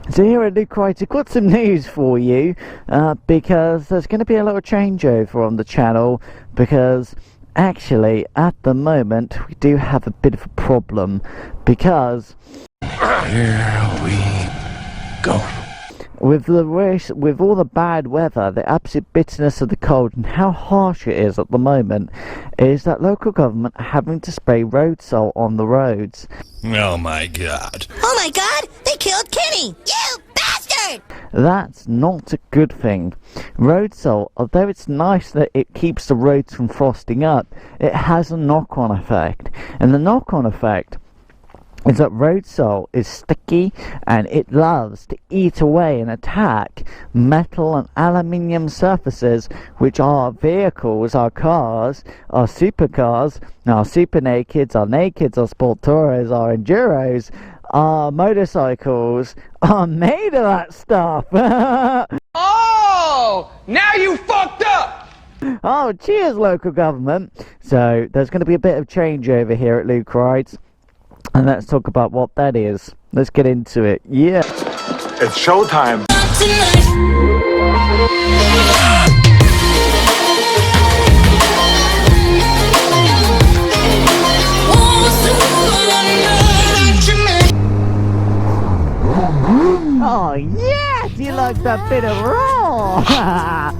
So here at Luke Wright, I've got some news for you, because there's going to be a little changeover on the channel, because actually at the moment we do have a bit of a problem, because here we go. With all the bad weather, the absolute bitterness of the cold and how harsh it is at the moment, is that local government are having to spray road salt on the roads. Oh my god. Oh my god, they killed Kenny! You bastard! That's not a good thing. Road salt, although it's nice that it keeps the roads from frosting up, it has a knock-on effect. And the knock-on effect is that road salt is sticky and it loves to eat away and attack metal and aluminium surfaces, which our vehicles, our cars, our supercars, our super nakeds, our sport tourers, our enduros, our motorcycles are made of that stuff. Oh, now you fucked up. Oh, cheers, local government. So there's going to be a bit of change over here at Luke Rides. And let's talk about what that is. Let's get into it. Yeah. It's showtime. Oh, yeah! Do you like that bit of raw?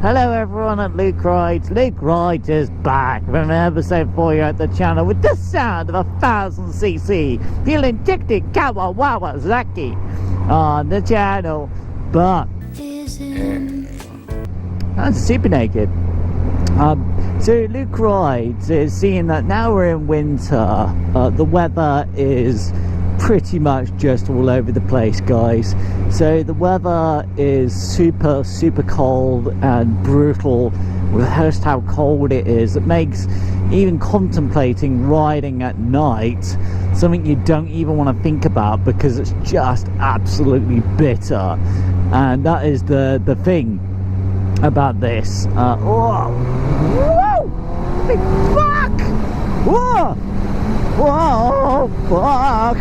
Hello everyone at Luke Rides. Luke Rides is back with an episode for you at the channel with the sound of 1000cc fuel injected Kawasaki on the channel. But that's super naked. So Luke Rides is seeing that now we're in winter. The weather is pretty much just all over the place, guys. So the weather is super cold and brutal with just how cold it is. It makes even contemplating riding at night something you don't even want to think about, because it's just absolutely bitter. And that is the thing about this. Oh, whoa, big fuck! Whoa, whoa, fuck!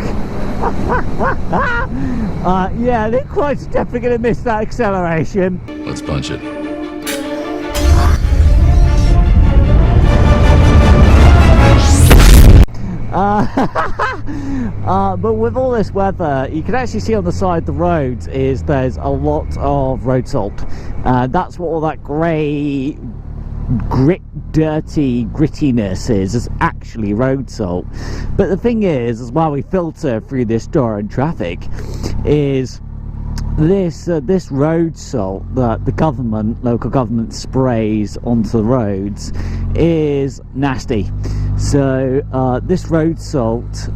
Yeah, Luke White's definitely going to miss that acceleration. Let's punch it. But with all this weather, you can actually see on the side of the roads is there's a lot of road salt. That's what all that grey dirty grittiness is actually road salt. But the thing is, as while we filter through this door in traffic, is this road salt that the local government sprays onto the roads is nasty. So this road salt,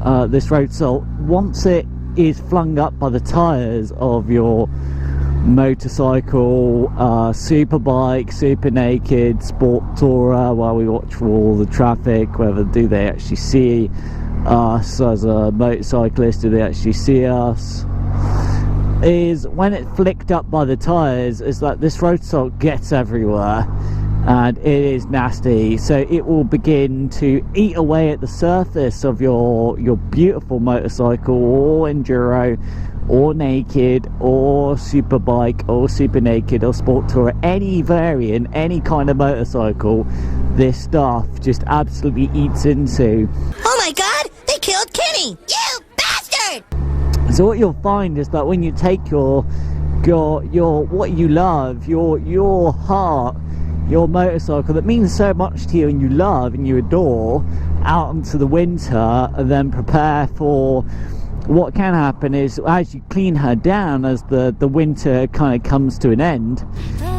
once it is flung up by the tires of your motorcycle, super bike, super naked, sport tourer, while we watch for all the traffic, whether do they actually see us as a motorcyclist, do they actually see us, is when it flicked up by the tires, is that this road salt gets everywhere and it is nasty. So it will begin to eat away at the surface of your beautiful motorcycle or enduro or naked or super bike or super naked or sport tourer, any variant, any kind of motorcycle. This stuff just absolutely eats into. Oh my god, they killed Kenny! You bastard! So what you'll find is that when you take your what you love, your heart, your motorcycle that means so much to you and you love and you adore, out into the winter, and then prepare for what can happen is, as you clean her down, as the winter kind of comes to an end,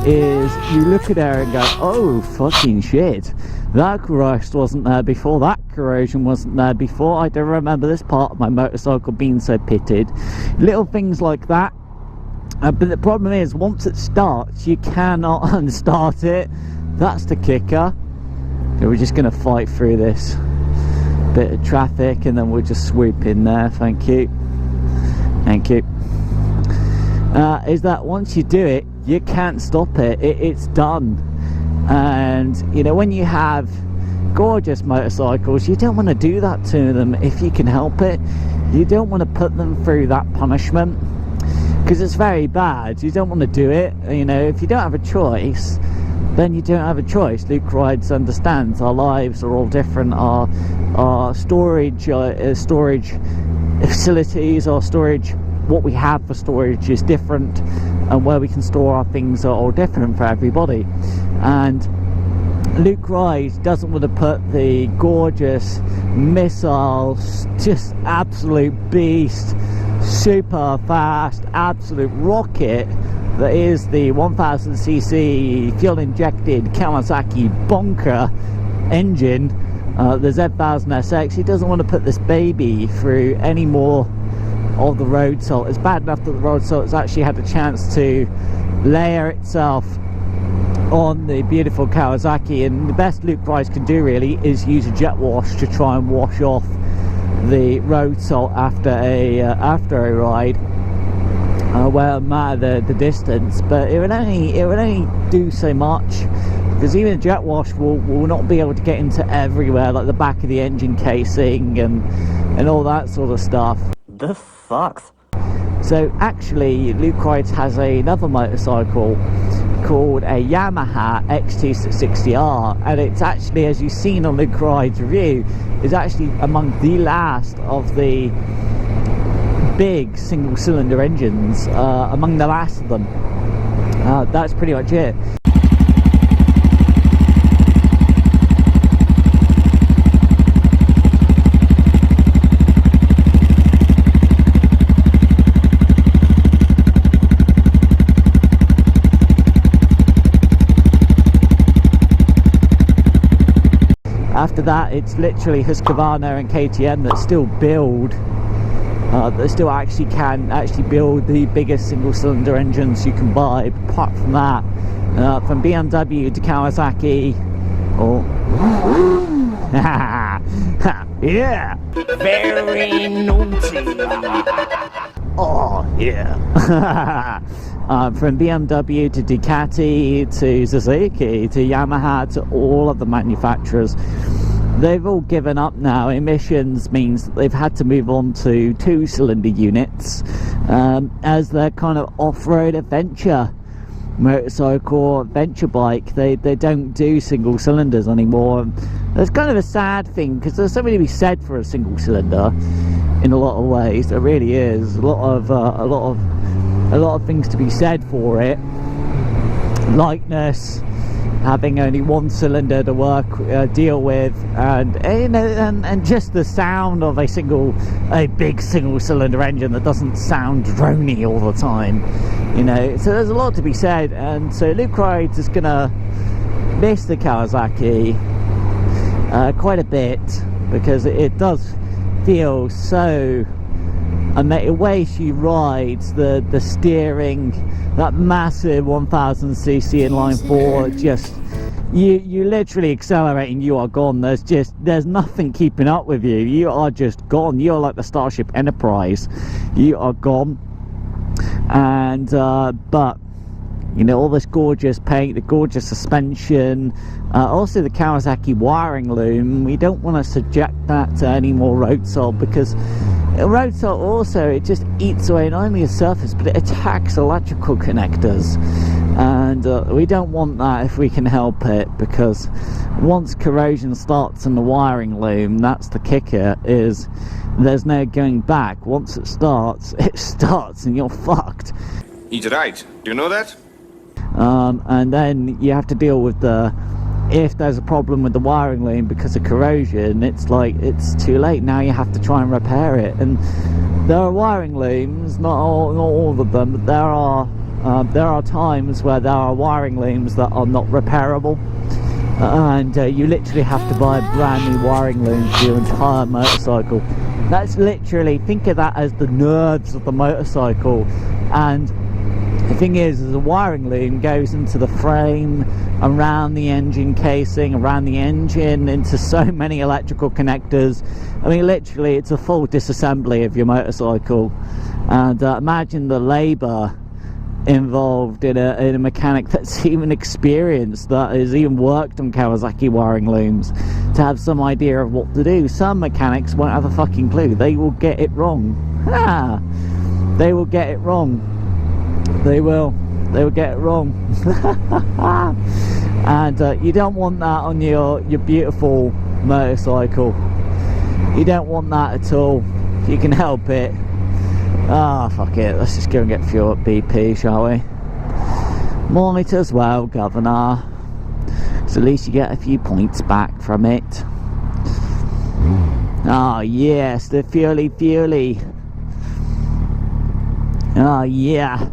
is you look at her and go, oh fucking shit, that rust wasn't there before, that corrosion wasn't there before, I don't remember this part of my motorcycle being so pitted. Little things like that. But the problem is, once it starts, you cannot unstart it. That's the kicker. So we're just going to fight through this bit of traffic and then we'll just swoop in there. Thank you. Is that once you do it, you can't stop it. It's done. And you know, when you have gorgeous motorcycles, you don't want to do that to them if you can help it. You don't want to put them through that punishment. because it's very bad. You don't want to do it. You know, if you don't have a choice, then you don't have a choice. Luke Rides understands our lives are all different. Our storage facilities, our storage, what we have for storage is different, and where we can store our things are all different for everybody. And Luke Rides doesn't want to put the gorgeous missile, just absolute beast, super fast, absolute rocket that is the 1000cc fuel injected Kawasaki bonker engine, the Z1000SX. He doesn't want to put this baby through any more of the road salt. It's bad enough that the road salt has actually had a chance to layer itself on the beautiful Kawasaki, and the best Luke Rides can do really is use a jet wash to try and wash off the road salt after a ride, well, matter the distance, but it would only do so much, because even a jet wash will not be able to get into everywhere, like the back of the engine casing and all that sort of stuff. This sucks. So actually, Luke Rides has another motorcycle called a Yamaha XT660R, and it's actually, as you've seen on Luke Rides review, is actually among the last of the big single cylinder engines, among the last of them. That's pretty much it. After that, it's literally Husqvarna and KTM that still build, that still can build the biggest single cylinder engines you can buy. But apart from that, from BMW to Kawasaki, yeah, very naughty. Oh yeah. From BMW to Ducati to Suzuki to Yamaha to all of the manufacturers, they've all given up now. Emissions means that they've had to move on to 2-cylinder units as their kind of off-road adventure motorcycle, adventure bike. They don't do single cylinders anymore. And that's kind of a sad thing, because there's something to be said for a single cylinder in a lot of ways. There really is a lot of things to be said for it. Lightness, having only one cylinder to deal with, and just the sound of a big single cylinder engine that doesn't sound drony all the time, you know. So there's a lot to be said, and so Luke Rides is gonna miss the Kawasaki quite a bit, because it does feel so. And the way she rides, the steering, that massive 1000cc inline 4, just you literally accelerate and you are gone. There's nothing keeping up with you. You are just gone. You're like the Starship Enterprise. You are gone. And but you know, all this gorgeous paint, the gorgeous suspension, also the Kawasaki wiring loom, we don't want to subject that to any more road salt, because road salt also, it just eats away not only the surface, but it attacks electrical connectors, and we don't want that if we can help it, because once corrosion starts in the wiring loom, that's the kicker, is there's no going back. Once it starts and you're fucked. He's right. Do you know that? And then you have to deal with if there's a problem with the wiring loom because of corrosion, it's like, it's too late. Now you have to try and repair it. And there are wiring looms, not all of them, but there are times where there are wiring looms that are not repairable, and you literally have to buy a brand new wiring loom for your entire motorcycle. That's literally, think of that as the nerves of the motorcycle. And the thing is a wiring loom goes into the frame, around the engine casing, around the engine, into so many electrical connectors. I mean, literally, it's a full disassembly of your motorcycle. And imagine the labour involved in a mechanic that's even experienced, that has even worked on Kawasaki wiring looms, to have some idea of what to do. Some mechanics won't have a fucking clue. They will get it wrong. They will get it wrong. They will get it wrong. And you don't want that on your beautiful motorcycle. You don't want that at all if you can help it. Ah, fuck it, let's just go and get fuel at BP, shall we? Might as well, governor. So at least you get a few points back from it. Ah, yes, the fuely. Ah, yeah.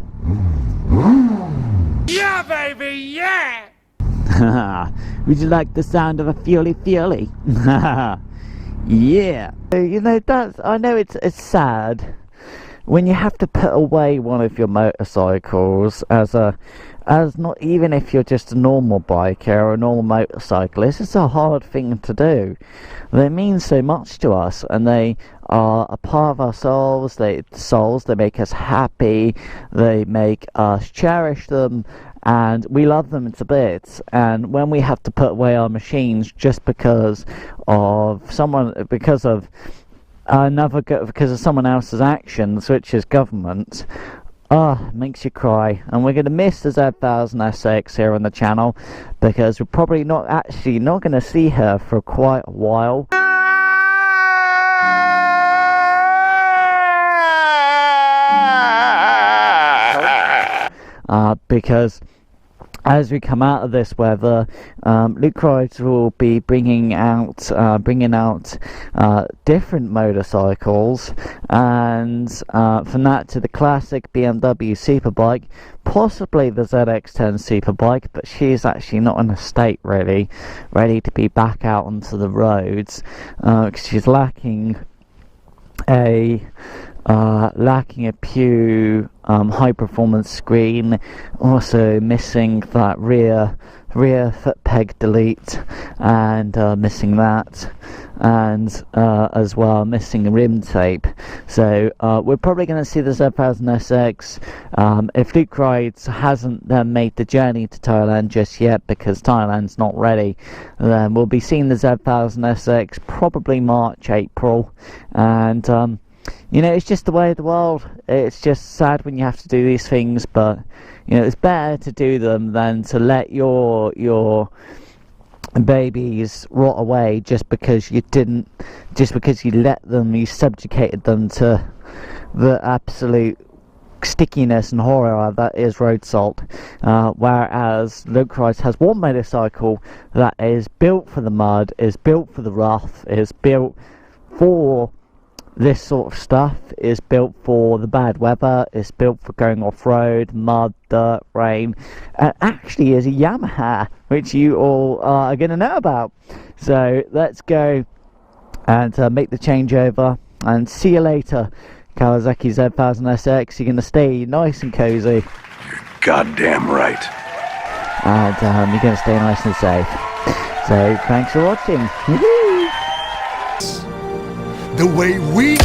Yeah, baby, yeah! Would you like the sound of a fuely? Yeah. You know, I know it's sad when you have to put away one of your motorcycles as not even if you're just a normal biker or a normal motorcyclist. It's a hard thing to do. They mean so much to us, and they are a part of our souls. They make us happy. They make us cherish them, and we love them to bits. And when we have to put away our machines just because of someone else's actions, which is government, makes you cry. And we're going to miss the Z1000SX here on the channel, because we're probably not going to see her for quite a while. Because as we come out of this weather, Lucroids will be bringing out different motorcycles, and from that to the classic BMW Superbike, possibly the ZX10 Superbike, but she's actually not in a state really ready to be back out onto the roads, because she's lacking a Pew high performance screen, also missing that rear foot peg delete, and missing that, and as well missing rim tape. So we're probably going to see the Z1000SX if Luke Rides hasn't made the journey to Thailand just yet, because Thailand's not ready. Then we'll be seeing the Z1000SX probably March, April, and you know, it's just the way of the world. It's just sad when you have to do these things, but you know, it's better to do them than to let your babies rot away just because you subjugated them to the absolute stickiness and horror that is road salt. Whereas Luke Rice has one motorcycle that is built for the mud, is built for the rough, is built for this sort of stuff, is built for the bad weather, is built for going off-road, mud, dirt, rain, and actually is a Yamaha, which you all are going to know about. So let's go and make the changeover, and see you later, Kawasaki Z1000SX. You're going to stay nice and cozy. You're goddamn right. And you're going to stay nice and safe. So thanks for watching. The way we...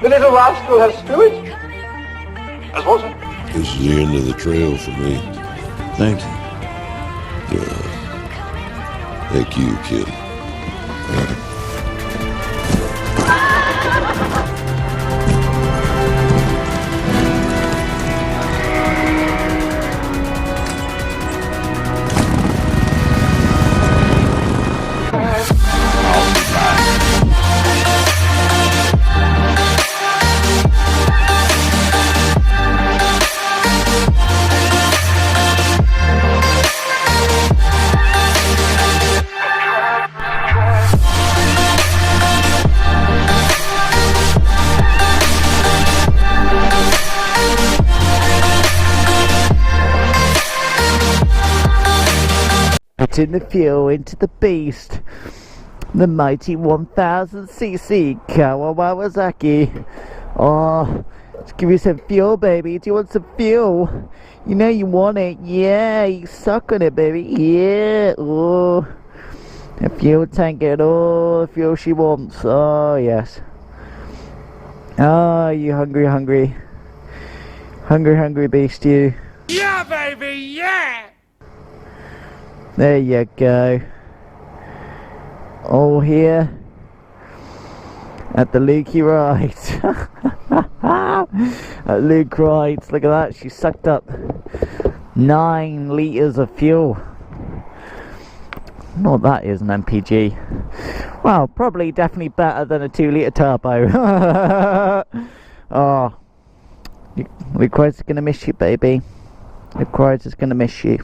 The little rascal has spirit. As was it? This is the end of the trail for me. Thank you. Yeah. Thank you, kid. Putting the fuel into the beast, the mighty 1000cc Kawasaki. Oh, let's give you some fuel, baby. Do you want some fuel? You know you want it. Yeah, you suck on it, baby. Yeah. Oh, the fuel tank and all the fuel she wants. Oh yes. Oh, you hungry beast, you. Yeah, baby, yeah! There you go. All here at the Lukey Ride. Luke rides. Look at that. She sucked up 9 litres of fuel. Not that is an MPG. Well, probably definitely better than a 2-litre turbo. Oh, Luke Rides is gonna miss you, baby. Luke Rides is gonna miss you.